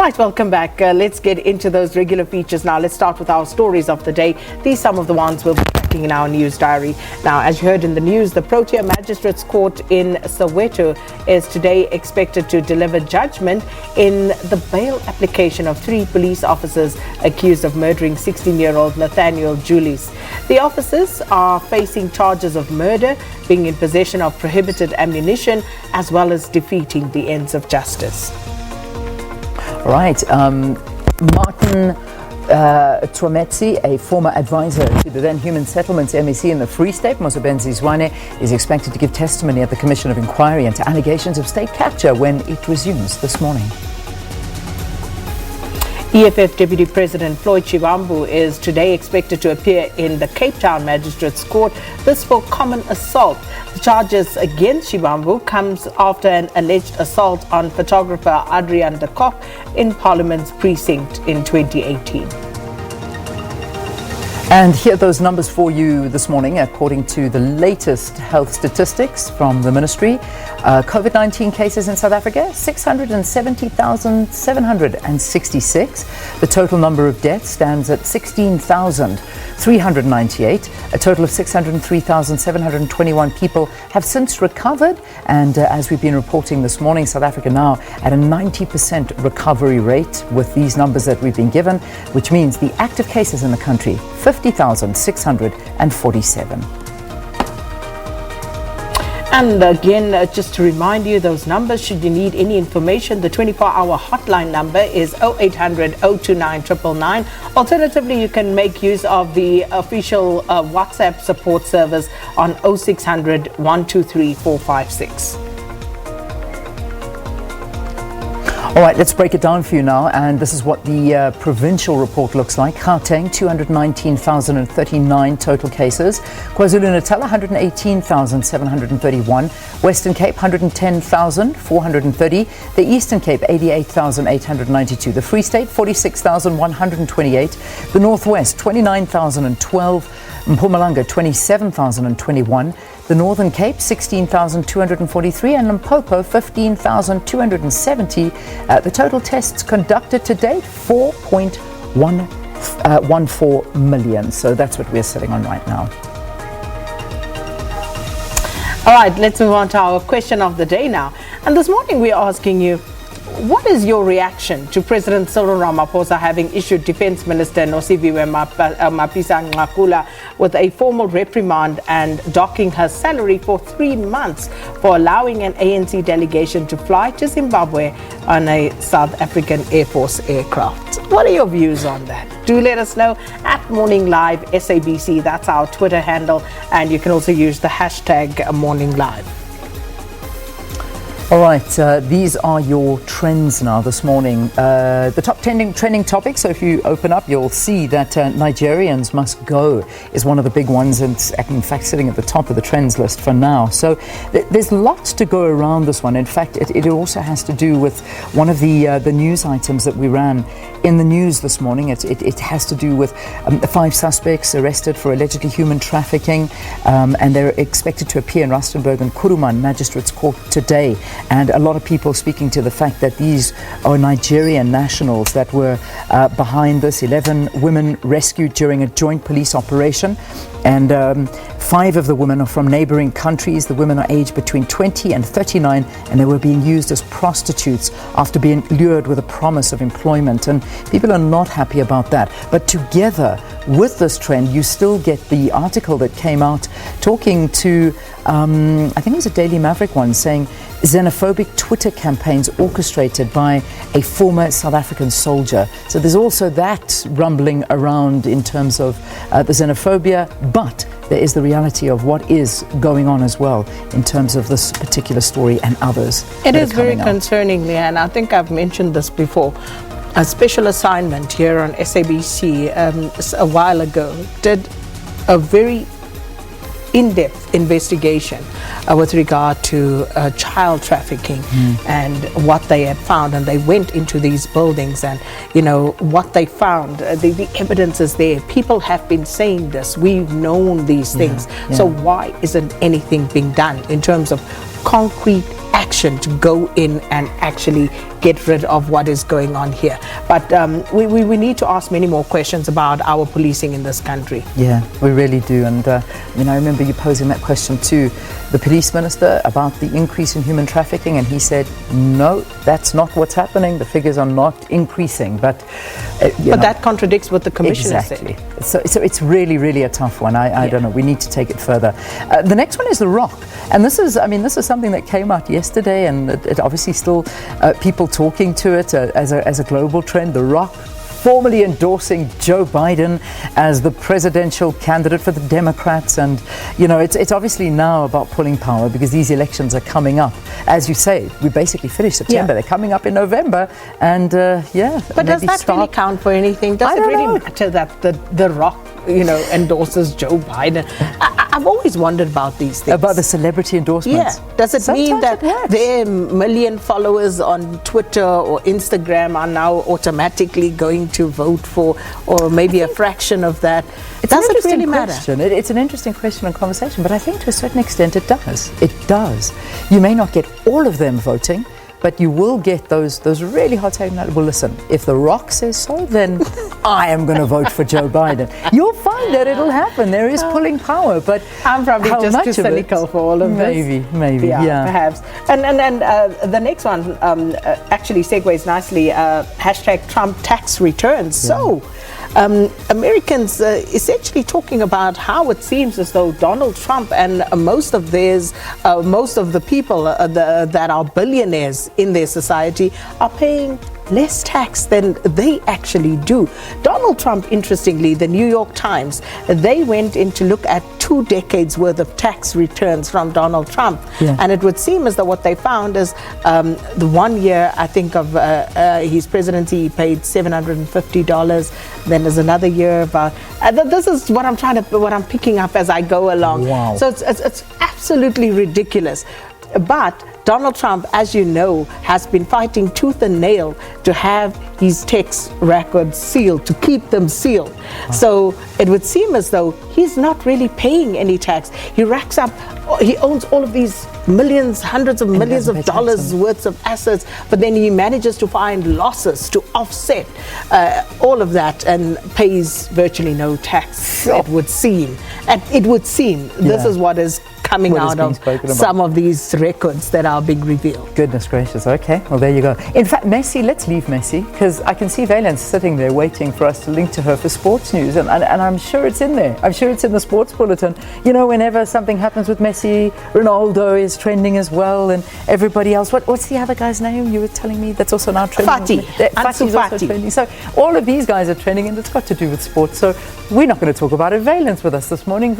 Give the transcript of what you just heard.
Right, welcome back. Let's get into those regular features now. Let's start with our stories of the day. These are some of the ones we'll be tracking in our news diary. Now, as you heard in the news, the Protea Magistrates Court in Soweto is today expected to deliver judgment in the bail application of 3 police officers accused of murdering 16-year-old Nathaniel Julius. The officers are facing charges of murder, being in possession of prohibited ammunition, as well as defeating the ends of justice. Right, Martin Twametsi, a former advisor to the then Human Settlements MEC in the Free State, Mosebenzi Zwane, is expected to give testimony at the Commission of Inquiry into allegations of state capture when it resumes this morning. EFF Deputy President Floyd Shivambu is today expected to appear in the Cape Town Magistrates Court, this for common assault. The charges against Shivambu comes after an alleged assault on photographer Adrian de Kock in Parliament's precinct in 2018. And here are those numbers for you this morning, according to the latest health statistics from the ministry. COVID-19 cases in South Africa, 670,766. The total number of deaths stands at 16,398. A total of 603,721 people have since recovered. And as we've been reporting this morning, South Africa now at a 90% recovery rate with these numbers that we've been given, which means the active cases in the country, 50,647. And again, just to remind you, those numbers, should you need any information, the 24-hour hotline number is 0800 029 999. Alternatively, you can make use of the official WhatsApp support service on 0600 123 456. All right, let's break it down for you now, and this is what the Provincial Report looks like. Gauteng, 219,039 total cases. KwaZulu-Natal, 118,731. Western Cape, 110,430. The Eastern Cape, 88,892. The Free State, 46,128. The Northwest, 29,012. Mpumalanga, 27,021. The Northern Cape, 16,243, and Limpopo, 15,270. The total tests conducted to date, 4.14 million. So that's what we're sitting on right now. All right, let's move on to our question of the day now. And this morning we're asking you, what is your reaction to President Cyril Ramaphosa having issued Defence Minister Nosiviwe Mapisa-Nqakula with a formal reprimand and docking her salary for 3 months for allowing an ANC delegation to fly to Zimbabwe on a South African Air Force aircraft? What are your views on that? Do let us know at Morning Live SABC. That's our Twitter handle, and you can also use the hashtag Morning Live. All right, these are your trends now this morning. The top trending topics, so if you open up, you'll see that Nigerians must go is one of the big ones, and it's in fact sitting at the top of the trends list for now. So there's lots to go around this one. In fact, it also has to do with one of the news items that we ran in the news this morning. It has to do with 5 suspects arrested for allegedly human trafficking, and they're expected to appear in Rustenburg and Kuruman Magistrates Court today. And a lot of people speaking to the fact that these are Nigerian nationals that were behind this. 11 women rescued during a joint police operation, and 5 of the women are from neighboring countries. The women are aged between 20 and 39, and they were being used as prostitutes after being lured with a promise of employment. And people are not happy about that. But together with this trend, you still get the article that came out talking to, I think it was a Daily Maverick one, saying xenophobic Twitter campaigns orchestrated by a former South African soldier. So there's also that rumbling around in terms of the xenophobia, but there is the reality of what is going on as well in terms of this particular story and others. It is very concerning, Leanne. I think I've mentioned this before. A special assignment here on SABC a while ago did a very in-depth investigation with regard to child trafficking and what they had found, and they went into these buildings, and you know what they found, the evidence is there. People have been saying this, we've known these things, so why isn't anything being done in terms of concrete action to go in and actually get rid of what is going on here. But we need to ask many more questions about our policing in this country. Yeah, we really do. And I remember you posing that question to the police minister about the increase in human trafficking, and he said, no, that's not what's happening. The figures are not increasing. But that contradicts what the commissioner exactly said. So it's really, really a tough one. I don't know. We need to take it further. The next one is The Rock. And this is something that came out yesterday, and it obviously still people talking to it as a global trend. The Rock formally endorsing Joe Biden as the presidential candidate for the Democrats. And, it's obviously now about pulling power because these elections are coming up. As you say, we basically finished September. They're coming up in November. And, But does that really count for anything? Does it really matter that the Rock, endorses Joe Biden? I've always wondered about these things. About the celebrity endorsements? Yeah. Does it mean that their million followers on Twitter or Instagram are now automatically going to vote for, or maybe a fraction of that? Does it really matter? It's an interesting question and conversation, but I think to a certain extent it does. It does. You may not get all of them voting, but you will get those really hot taking that. Well, listen, if The Rock says so, then I am going to vote for Joe Biden. You'll find that it'll happen. There is pulling power, but I'm probably just too cynical for all of this. Maybe, yeah. Perhaps. And the next one actually segues nicely. Hashtag Trump tax returns. Yeah. So, Americans essentially talking about how it seems as though Donald Trump and most of the people that are billionaires in their society are paying less tax than they actually do. Donald Trump, interestingly, the New York Times, they went in to look at 2 decades worth of tax returns from Donald Trump. Yeah. And it would seem as though what they found is the 1 year, I think, of his presidency, he paid $750. Then there's another year about, this is what I'm picking up as I go along. Wow. So it's absolutely ridiculous. But Donald Trump, as you know, has been fighting tooth and nail to have his tax records sealed, to keep them sealed. So it would seem as though he's not really paying any tax. He racks up, he owns all of these millions, hundreds of millions of dollars worth of assets, but then he manages to find losses to offset all of that and pays virtually no tax, it would seem. And it would seem this is what is coming out of some of these records that are being revealed. Goodness gracious. Okay, well, there you go. In fact, Messi, let's leave Messi, because I can see Valence sitting there waiting for us to link to her for sports news, and I'm sure it's in there. I'm sure it's in the sports bulletin. Whenever something happens with Messi, Ronaldo is trending as well, and everybody else. What's the other guy's name you were telling me that's also now trending? Fati's also trending. So all of these guys are trending, and it's got to do with sports. So we're not going to talk about it. Valence with us this morning.